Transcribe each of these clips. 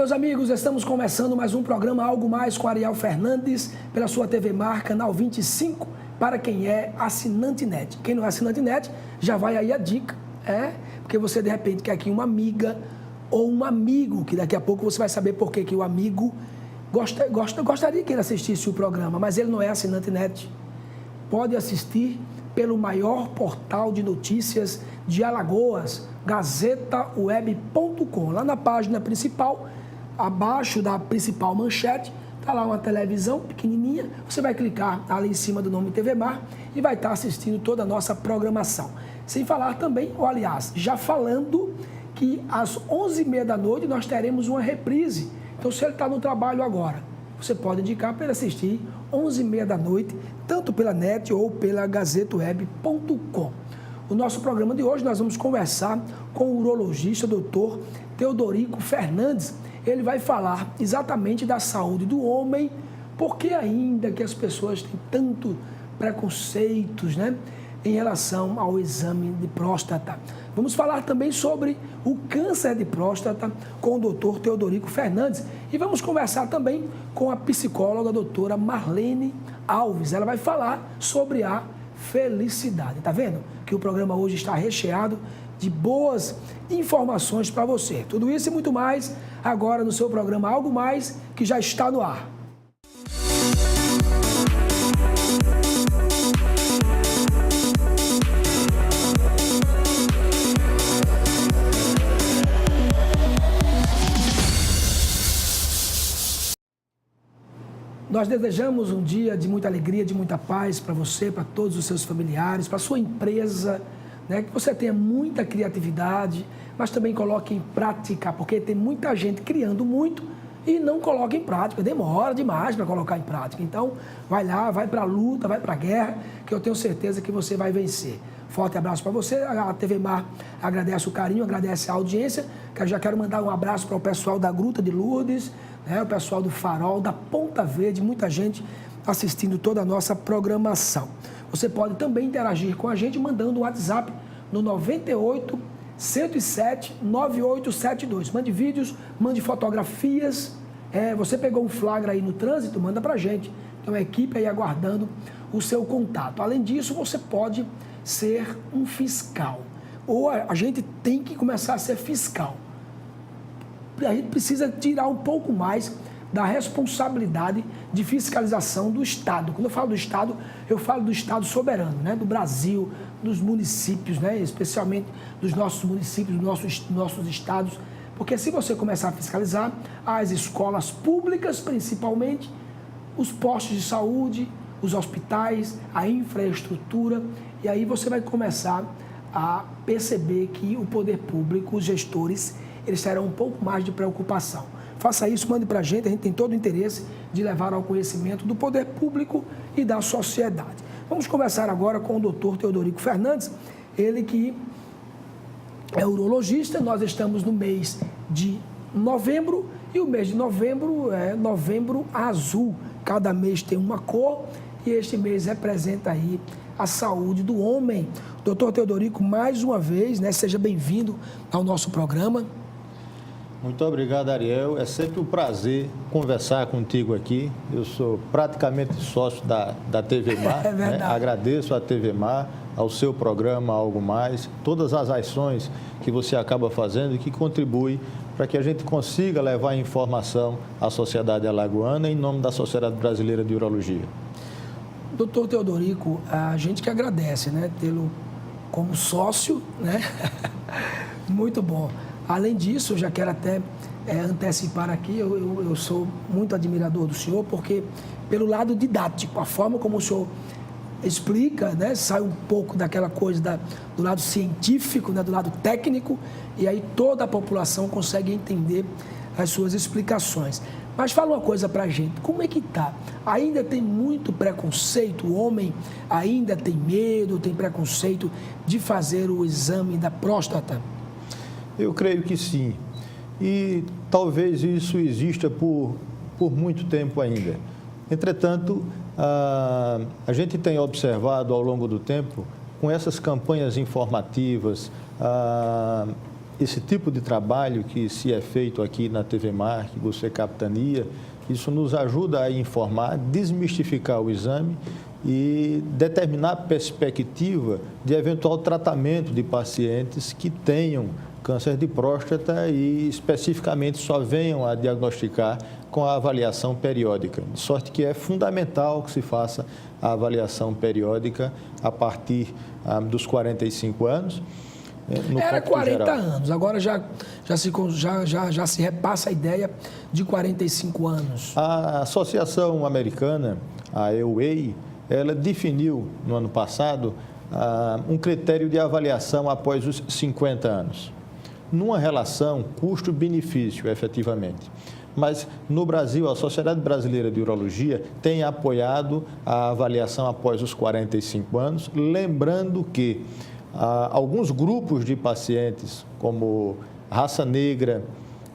meus amigos, estamos começando mais um programa Algo Mais com Ariel Fernandes, pela sua TV Mar, canal 25, para quem é assinante NET. Quem não é assinante NET, já vai aí a dica, porque você de repente quer aqui uma amiga ou um amigo, que daqui a pouco você vai saber por que o amigo gostaria que ele assistisse o programa, mas ele não é assinante NET. Pode assistir pelo maior portal de notícias de Alagoas, gazetaweb.com. Lá na página principal, abaixo da principal manchete, está lá uma televisão pequenininha, você vai clicar ali em cima do nome TV Mar e vai estar assistindo toda a nossa programação. Sem falar também, ou aliás, já falando que às 11h30 da noite nós teremos uma reprise. Então, se ele está no trabalho agora, você pode indicar para ele assistir 11h30 da noite, tanto pela NET ou pela gazetaweb.com. O nosso programa de hoje nós vamos conversar com o urologista Dr. Teodorico Fernandes. Ele vai falar exatamente da saúde do homem, porque ainda que as pessoas têm tanto preconceitos, em relação ao exame de próstata. Vamos falar também sobre o câncer de próstata com o Dr. Teodorico Fernandes e vamos conversar também com a psicóloga doutora Marlene Alves. Ela vai falar sobre a felicidade. Tá vendo que o programa hoje está recheado de boas informações para você. Tudo isso e muito mais agora no seu programa Algo Mais, que já está no ar. Nós desejamos um dia de muita alegria, de muita paz para você, para todos os seus familiares, para a sua empresa, que você tenha muita criatividade, mas também coloque em prática, porque tem muita gente criando muito e não coloca em prática, demora demais para colocar em prática. Então, vai lá, vai para a luta, vai para a guerra, que eu tenho certeza que você vai vencer. Forte abraço para você, a TV Mar agradece o carinho, agradece a audiência, que eu já quero mandar um abraço para o pessoal da Gruta de Lourdes, o pessoal do Farol, da Ponta Verde, muita gente assistindo toda a nossa programação. Você pode também interagir com a gente mandando um WhatsApp no 98 107 9872. Mande vídeos, mande fotografias. Você pegou um flagra aí no trânsito, manda pra gente. Tem uma equipe aí aguardando o seu contato. Além disso, você pode ser um fiscal. Ou a gente tem que começar a ser fiscal. A gente precisa tirar um pouco mais da responsabilidade de fiscalização do Estado. Quando eu falo do Estado, eu falo do Estado soberano, do Brasil, dos municípios, especialmente dos nossos municípios, dos nossos estados. Porque se você começar a fiscalizar as escolas públicas, principalmente, os postos de saúde, os hospitais, a infraestrutura, e aí você vai começar a perceber que o poder público, os gestores, eles terão um pouco mais de preocupação. Faça isso, mande para a gente tem todo o interesse de levar ao conhecimento do poder público e da sociedade. Vamos conversar agora com o Dr. Teodorico Fernandes, ele que é urologista. Nós estamos no mês de novembro e o mês de novembro é novembro azul. Cada mês tem uma cor e este mês representa aí a saúde do homem. Dr. Teodorico, mais uma vez, seja bem-vindo ao nosso programa. Muito obrigado, Ariel. É sempre um prazer conversar contigo aqui. Eu sou praticamente sócio da TV Mar. É verdade. Agradeço à TV Mar, ao seu programa Algo Mais, todas as ações que você acaba fazendo e que contribui para que a gente consiga levar informação à sociedade alagoana em nome da Sociedade Brasileira de Urologia. Doutor Teodorico, a gente que agradece, tê-lo como sócio, Muito bom. Além disso, eu já quero até antecipar aqui, eu sou muito admirador do senhor, porque pelo lado didático, a forma como o senhor explica, sai um pouco daquela coisa do lado científico, do lado técnico, e aí toda a população consegue entender as suas explicações. Mas fala uma coisa pra gente, como é que tá? Ainda tem muito preconceito, o homem ainda tem medo, tem preconceito de fazer o exame da próstata? Eu creio que sim. E talvez isso exista por muito tempo ainda. Entretanto, a gente tem observado ao longo do tempo, com essas campanhas informativas, esse tipo de trabalho que se é feito aqui na TV Mar, que você capitania, isso nos ajuda a informar, desmistificar o exame e determinar a perspectiva de eventual tratamento de pacientes que tenham câncer de próstata e especificamente só venham a diagnosticar com a avaliação periódica. De sorte que é fundamental que se faça a avaliação periódica a partir dos 45 anos. Era 40 anos, agora já se repassa a ideia de 45 anos. A Associação Americana, a EUA, ela definiu no ano passado um critério de avaliação após os 50 anos, numa relação custo-benefício, efetivamente. Mas no Brasil, a Sociedade Brasileira de Urologia tem apoiado a avaliação após os 45 anos, lembrando que alguns grupos de pacientes, como raça negra,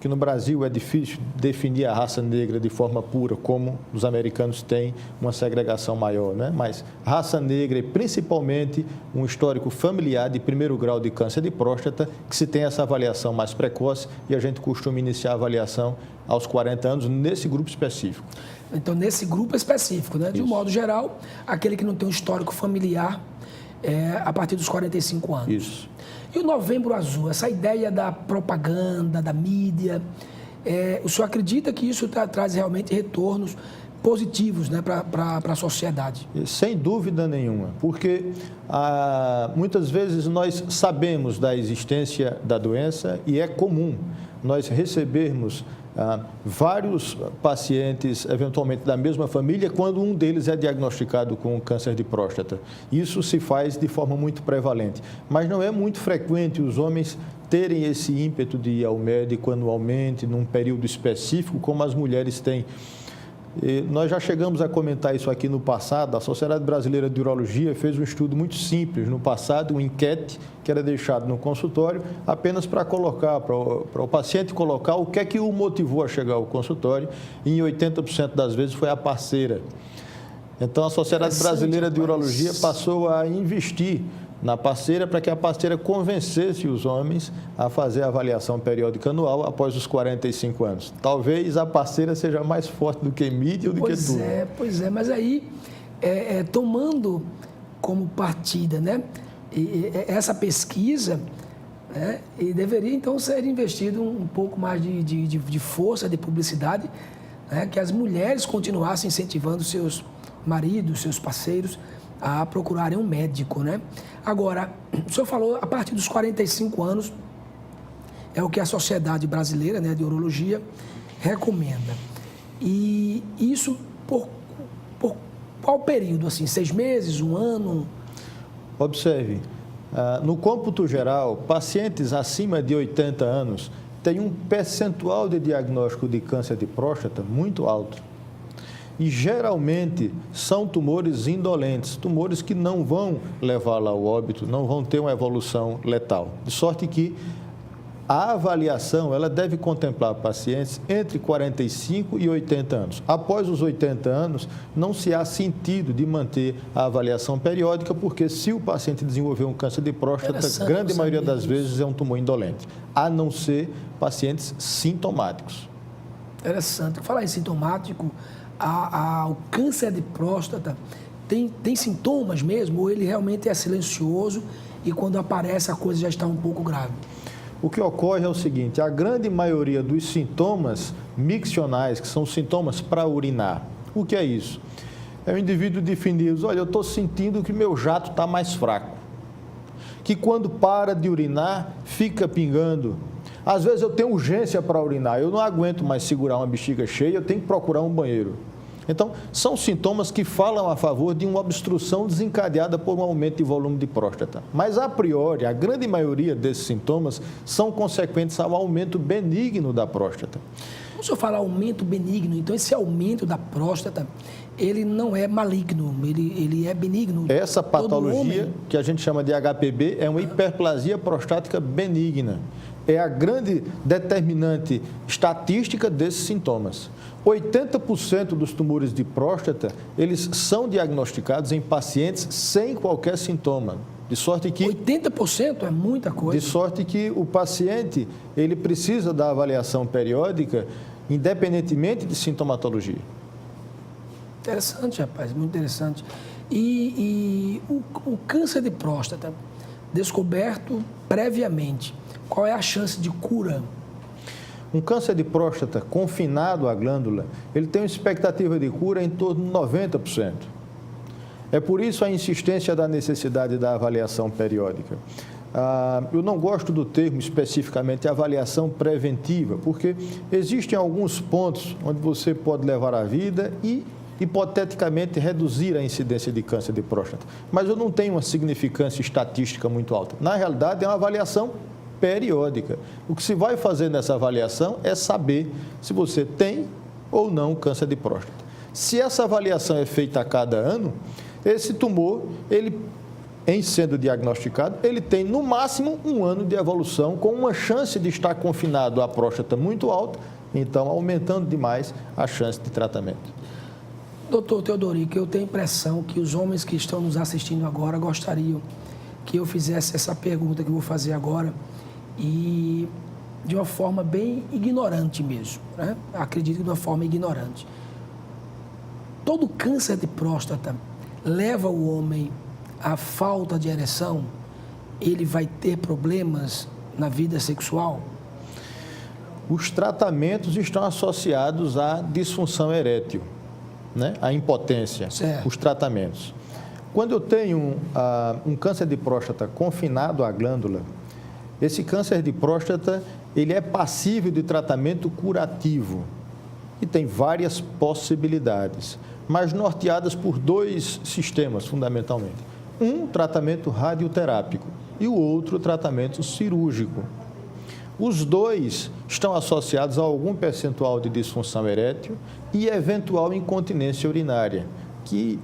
que no Brasil é difícil definir a raça negra de forma pura, como os americanos têm uma segregação maior, né? Mas raça negra e principalmente um histórico familiar de primeiro grau de câncer de próstata, que se tem essa avaliação mais precoce e a gente costuma iniciar a avaliação aos 40 anos nesse grupo específico. Então, nesse grupo específico, né? De um modo geral, aquele que não tem um histórico familiar a partir dos 45 anos. Isso. E o Novembro Azul, essa ideia da propaganda, da mídia, o senhor acredita que isso traz realmente retornos positivos, né, para a sociedade? Sem dúvida nenhuma, porque muitas vezes nós sabemos da existência da doença e é comum nós recebermos vários pacientes, eventualmente da mesma família, quando um deles é diagnosticado com câncer de próstata. Isso se faz de forma muito prevalente, mas não é muito frequente os homens terem esse ímpeto de ir ao médico anualmente, num período específico, como as mulheres têm. E nós já chegamos a comentar isso aqui no passado. A Sociedade Brasileira de Urologia fez um estudo muito simples no passado, uma enquete que era deixado no consultório apenas para colocar, para o paciente colocar o que é que o motivou a chegar ao consultório, e em 80% das vezes foi a parceira. Então a Sociedade Brasileira de Urologia passou a investir na parceira para que a parceira convencesse os homens a fazer a avaliação periódica anual após os 45 anos. Talvez a parceira seja mais forte do que mídia ou do que tudo. Pois é, mas aí, tomando como partida, né, essa pesquisa, né, e deveria então ser investido um pouco mais de força, de publicidade, né, que as mulheres continuassem incentivando seus maridos, seus parceiros, a procurarem um médico, né? Agora, o senhor falou, a partir dos 45 anos, é o que a Sociedade Brasileira, né, de Urologia recomenda. E isso por qual período, assim, 6 meses, 1 ano? Observe, no cômputo geral, pacientes acima de 80 anos têm um percentual de diagnóstico de câncer de próstata muito alto. E geralmente são tumores indolentes, tumores que não vão levá-la ao óbito, não vão ter uma evolução letal. De sorte que a avaliação ela deve contemplar pacientes entre 45 e 80 anos. Após os 80 anos, não se há sentido de manter a avaliação periódica, porque se o paciente desenvolver um câncer de próstata, a grande maioria das vezes é um tumor indolente, a não ser pacientes sintomáticos. Interessante. Falar em sintomático, o câncer de próstata tem sintomas mesmo, ou ele realmente é silencioso e quando aparece a coisa já está um pouco grave? O que ocorre é o seguinte, a grande maioria dos sintomas miccionais, que são sintomas para urinar, o que é isso? É o indivíduo definir, olha, eu estou sentindo que meu jato está mais fraco, que quando para de urinar, fica pingando. Às vezes eu tenho urgência para urinar, eu não aguento mais segurar uma bexiga cheia, eu tenho que procurar um banheiro. Então, são sintomas que falam a favor de uma obstrução desencadeada por um aumento de volume de próstata. Mas, a priori, a grande maioria desses sintomas são consequentes ao aumento benigno da próstata. O senhor fala aumento benigno, então esse aumento da próstata, ele não é maligno, ele é benigno. Essa patologia, que a gente chama de HPB, é uma hiperplasia prostática benigna. É a grande determinante estatística desses sintomas. 80% dos tumores de próstata, eles são diagnosticados em pacientes sem qualquer sintoma. De sorte que 80% é muita coisa. De sorte que o paciente, ele precisa da avaliação periódica, independentemente de sintomatologia. Interessante, rapaz, muito interessante. E o câncer de próstata, descoberto previamente, qual é a chance de cura? Um câncer de próstata confinado à glândula, ele tem uma expectativa de cura em torno de 90%. É por isso a insistência da necessidade da avaliação periódica. Eu não gosto do termo especificamente avaliação preventiva, porque existem alguns pontos onde você pode levar a vida e, hipoteticamente, reduzir a incidência de câncer de próstata. Mas eu não tenho uma significância estatística muito alta. Na realidade, é uma avaliação periódica. O que se vai fazer nessa avaliação é saber se você tem ou não câncer de próstata. Se essa avaliação é feita a cada ano, esse tumor, ele, em sendo diagnosticado, ele tem no máximo 1 ano de evolução, com uma chance de estar confinado à próstata muito alta, então aumentando demais a chance de tratamento. Doutor Teodorico, eu tenho a impressão que os homens que estão nos assistindo agora gostariam que eu fizesse essa pergunta que eu vou fazer agora e de uma forma bem ignorante mesmo, né? Acredito que de uma forma ignorante. Todo câncer de próstata leva o homem à falta de ereção? Ele vai ter problemas na vida sexual? Os tratamentos estão associados à disfunção erétil, né? À impotência, certo. Os tratamentos. Quando eu tenho um câncer de próstata confinado à glândula, esse câncer de próstata, ele é passível de tratamento curativo e tem várias possibilidades, mas norteadas por 2 sistemas, fundamentalmente. Um, tratamento radioterápico e o outro, tratamento cirúrgico. Os 2 estão associados a algum percentual de disfunção erétil e eventual incontinência urinária, que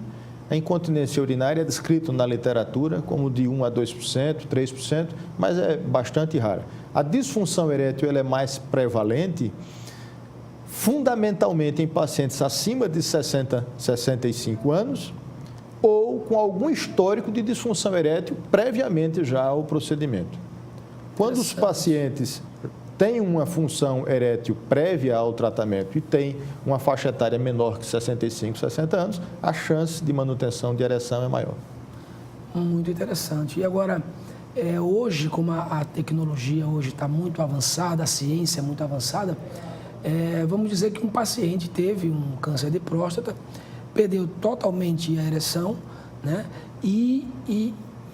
a incontinência urinária é descrita na literatura como de 1 a 2%, 3%, mas é bastante rara. A disfunção erétil ela é mais prevalente fundamentalmente em pacientes acima de 60, 65 anos ou com algum histórico de disfunção erétil previamente já ao procedimento. Quando os pacientes têm uma função erétil prévia ao tratamento e têm uma faixa etária menor que 65, 60 anos, a chance de manutenção de ereção é maior. Muito interessante. E agora, hoje, como a tecnologia hoje está muito avançada, a ciência é muito avançada, vamos dizer que um paciente teve um câncer de próstata, perdeu totalmente a ereção, né? E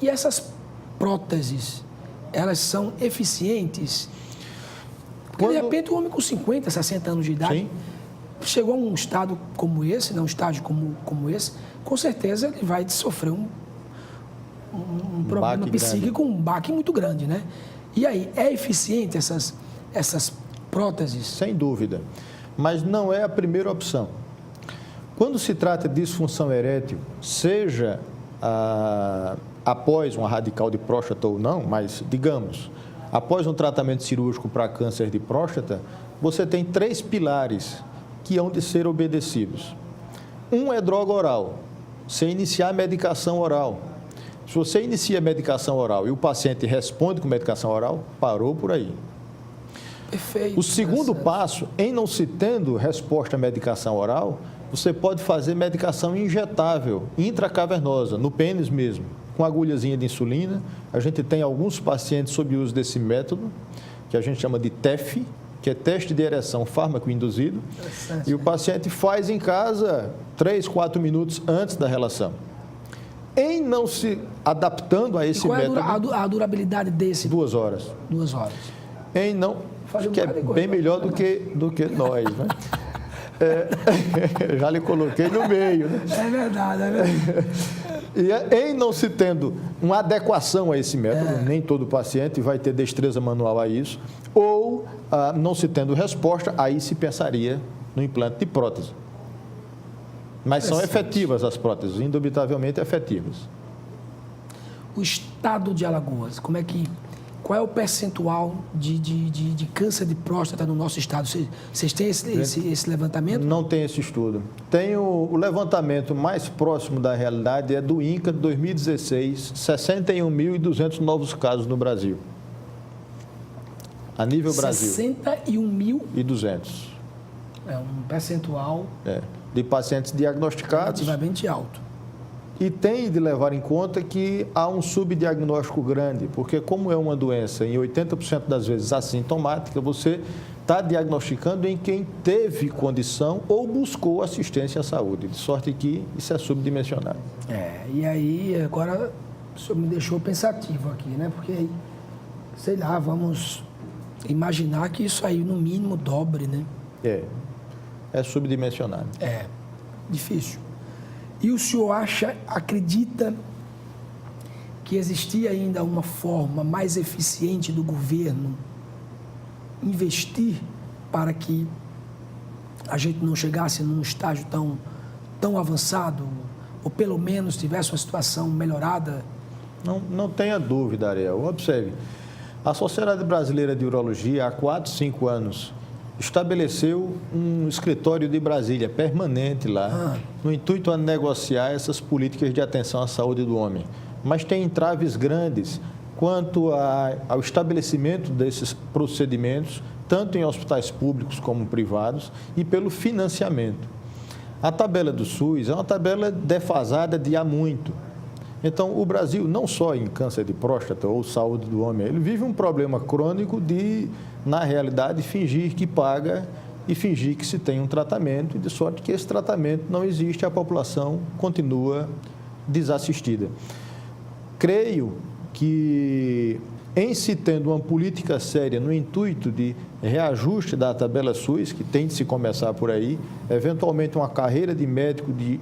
essas próteses, elas são eficientes? Porque, de repente, um homem com 50, 60 anos de idade, sim, chegou a um estado como esse, né? Um estágio como esse, com certeza ele vai sofrer um problema psíquico, um baque muito grande, né? E aí, é eficiente essas próteses? Sem dúvida, mas não é a primeira opção. Quando se trata de disfunção erétil, seja após uma radical de próstata ou não, mas digamos, após um tratamento cirúrgico para câncer de próstata, você tem 3 pilares que hão de ser obedecidos. Um é droga oral, você iniciar medicação oral. Se você inicia medicação oral e o paciente responde com medicação oral, parou por aí. Perfeito. O segundo passo, em não se tendo resposta à medicação oral, você pode fazer medicação injetável, intracavernosa, no pênis mesmo, com agulhazinha de insulina. A gente tem alguns pacientes sob uso desse método, que a gente chama de TEF, que é teste de ereção fármaco induzido, e o paciente faz em casa 3, 4 minutos antes da relação. Em não se adaptando a esse método... Qual é a durabilidade desse? 2 horas. 2 horas. Em não... que é bem melhor do que nós, né? Já lhe coloquei no meio, né? É verdade, é verdade. E em não se tendo uma adequação a esse método, nem todo paciente vai ter destreza manual a isso, ou não se tendo resposta, aí se pensaria no implante de prótese. Mas são efetivas as próteses, indubitavelmente efetivas. O estado de Alagoas, qual é o percentual de câncer de próstata no nosso estado? Vocês têm esse levantamento? Não tem esse estudo. Tem o levantamento mais próximo da realidade, é do INCA de 2016, 61.200 novos casos no Brasil. A nível Brasil. 61.200. É um percentual de pacientes diagnosticados. Relativamente alto. E tem de levar em conta que há um subdiagnóstico grande, porque como é uma doença em 80% das vezes assintomática, você está diagnosticando em quem teve condição ou buscou assistência à saúde, de sorte que isso é subdimensionado. E aí agora o senhor me deixou pensativo aqui, né? Porque, sei lá, vamos imaginar que isso aí no mínimo dobre, né? É subdimensionado. Difícil. E o senhor acredita que existia ainda uma forma mais eficiente do governo investir para que a gente não chegasse num estágio tão avançado, ou pelo menos tivesse uma situação melhorada? Não tenha dúvida, Ariel. Observe, a Sociedade Brasileira de Urologia, há 4, 5 anos, estabeleceu um escritório de Brasília permanente lá, no intuito de negociar essas políticas de atenção à saúde do homem. Mas tem entraves grandes quanto ao estabelecimento desses procedimentos, tanto em hospitais públicos como privados, e pelo financiamento. A tabela do SUS é uma tabela defasada de há muito. Então, o Brasil, não só em câncer de próstata ou saúde do homem, ele vive um problema crônico de, na realidade, fingir que paga e fingir que se tem um tratamento, de sorte que esse tratamento não existe, a população continua desassistida. Creio que, em se tendo uma política séria no intuito de reajuste da tabela SUS, que tem de se começar por aí, eventualmente uma carreira de médico de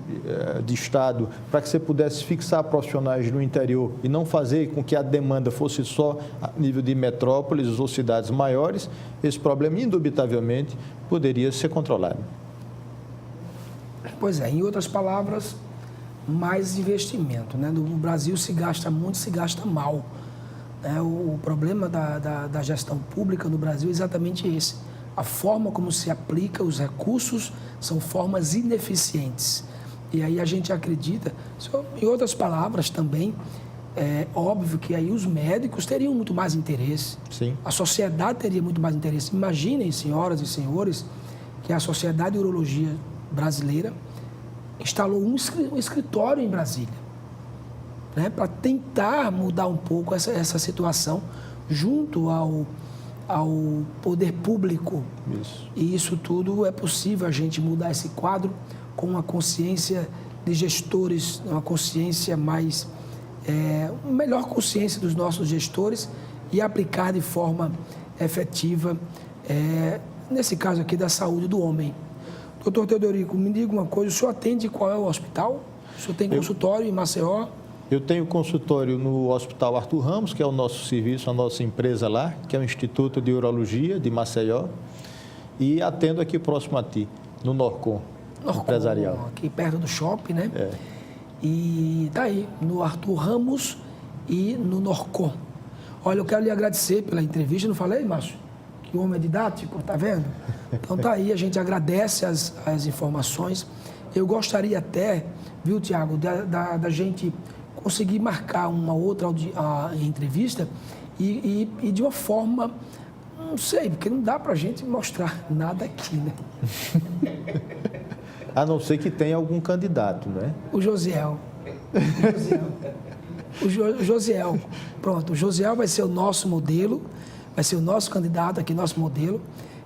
Estado, para que você pudesse fixar profissionais no interior e não fazer com que a demanda fosse só a nível de metrópoles ou cidades maiores, esse problema, indubitavelmente, poderia ser controlado. Pois é, em outras palavras, mais investimento, né? No Brasil se gasta muito, se gasta mal. O problema da gestão pública no Brasil é exatamente esse. A forma como se aplica os recursos são formas ineficientes. E aí a gente acredita, em outras palavras também, é óbvio que aí os médicos teriam muito mais interesse. Sim. A sociedade teria muito mais interesse. Imaginem, senhoras e senhores, que a Sociedade de Urologia Brasileira instalou um escritório em Brasília, né, para tentar mudar um pouco essa situação junto ao poder público. Isso. E isso tudo é possível a gente mudar esse quadro com uma consciência de gestores, uma consciência mais, melhor consciência dos nossos gestores e aplicar de forma efetiva, nesse caso aqui, da saúde do homem. Doutor Teodorico, me diga uma coisa, o senhor atende qual é o hospital? O senhor tem consultório em Maceió? Eu tenho consultório no Hospital Arthur Ramos, que é o nosso serviço, a nossa empresa lá, que é o Instituto de Urologia de Maceió, e atendo aqui próximo a ti, no Norcom empresarial. Aqui perto do shopping, né? E tá aí, no Arthur Ramos e no Norcom. Olha, eu quero lhe agradecer pela entrevista, não falei, Márcio? Que o homem é didático, tá vendo? Então tá aí, a gente agradece as informações. Eu gostaria até, viu, Tiago, da gente conseguir marcar uma outra entrevista e de uma forma, não sei, porque não dá para a gente mostrar nada aqui, né? A não ser que tenha algum candidato, né? O Josiel. O Josiel. Pronto, o Josiel vai ser o nosso modelo, vai ser o nosso candidato aqui, nosso modelo,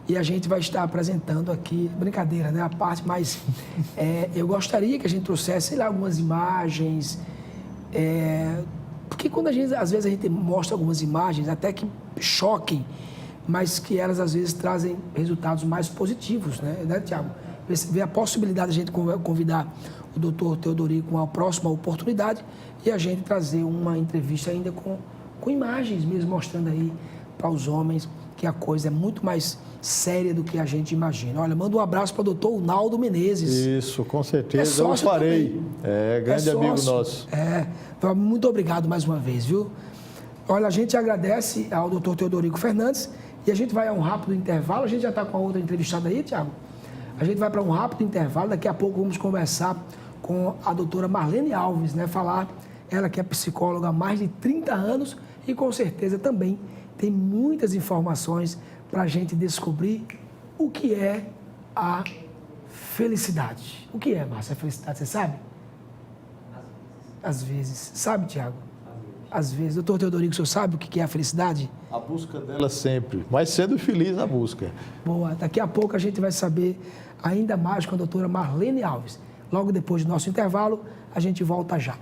e a gente vai estar apresentando aqui, brincadeira, né? A parte mais... eu gostaria que a gente trouxesse, sei lá, algumas imagens... porque quando às vezes a gente mostra algumas imagens, até que choquem, mas que elas às vezes trazem resultados mais positivos, né, Tiago? Ver a possibilidade de a gente convidar o doutor Teodorico com a próxima oportunidade e a gente trazer uma entrevista ainda com imagens mesmo, mostrando aí para os homens que a coisa é muito mais séria do que a gente imagina. Olha, manda um abraço para o doutor Naldo Menezes. Isso, com certeza, eu farei. Grande amigo nosso. Muito obrigado mais uma vez, viu? Olha, a gente agradece ao doutor Teodorico Fernandes e a gente vai a um rápido intervalo. A gente já está com a outra entrevistada aí, Tiago. A gente vai para um rápido intervalo. Daqui a pouco vamos conversar com a doutora Marlene Alves, né? Falar, ela que é psicóloga há mais de 30 anos e com certeza também tem muitas informações para a gente descobrir o que é a felicidade. O que é, Márcia, a felicidade, você sabe? Às vezes. Sabe, Tiago? Às vezes. Doutor Teodorico, o senhor sabe o que é a felicidade? A busca dela sempre. Mais cedo e feliz a busca. Boa. Daqui a pouco a gente vai saber ainda mais com a doutora Marlene Alves. Logo depois do nosso intervalo, a gente volta já.